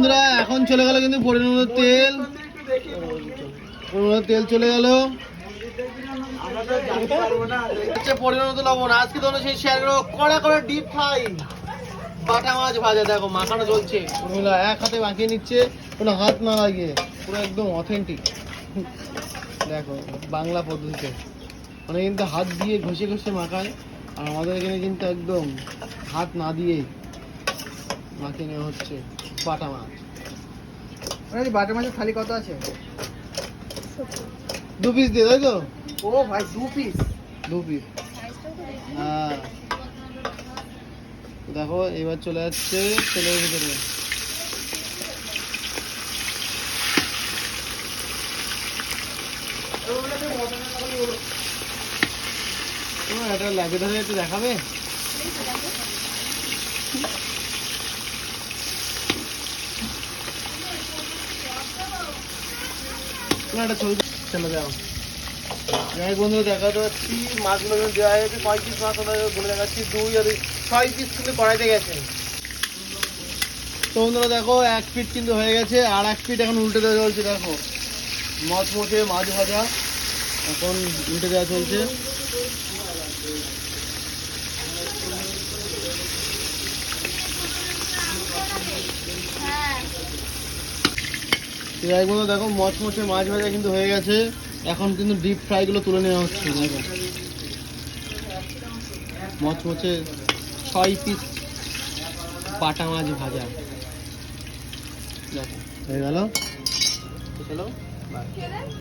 বন্ধুরা এখন চলে গেল কিন্তু পরিমাণ তেল, তেল চলে গেল। পরিমাণ মতো লবণ। আজকে ধরো সেই শেয়ার কড়া করে ডিপ ফ্রাই বাটা মাছ ভাজা। দেখো মাখানো চলছে, উর্মিলা এক হাতে মাখিয়ে নিচ্ছে, কোনো হাত না লাগিয়ে, পুরো একদম অথেন্টিক। দেখো বাংলা পদ্ধতিতে, মানে কিন্তু হাত দিয়ে ঘষে ঘষে মাখায়, আর আমাদের এখানে কিন্তু একদম হাত না দিয়ে মাখিয়ে নেওয়া হচ্ছে বাটা মাছ। বাটা মাছের থালি কত আছে? 2 পিস দিয়ে, তাই তো? ও ভাই 2 পিস? 2 পিস, হ্যাঁ। দেখো এবার চলে যাচ্ছে তেলের ভিতরে। এটা লাগে ধরে একটু দেখাবে? না এটা ছবি চলে যাও। যাই বন্ধু দেখাতে পাচ্ছি মাছগুলো দেওয়া হয়েছে, 5 পিস মাছ বলে দেখাচ্ছি, 2 আর 6 পিস কিন্তু কড়াইতে গেছে। তো বন্ধুরা দেখো 1 পিট কিন্তু হয়ে গেছে, আর 1 পিট এখন উল্টে দেওয়া চলছে। দেখো মচমচে মাছ ভাজা এখন উল্টে দেওয়া চলছে। যাই বন্ধু দেখো মচমচে মাছ ভাজা কিন্তু হয়ে গেছে, এখন কিন্তু ডিপ ফ্রাই গুলো তুলে নেওয়া হচ্ছে। দেখো মচমচে 6 পিস বাটা মাছ ভাজা। দেখো হয়ে গেল, চলো।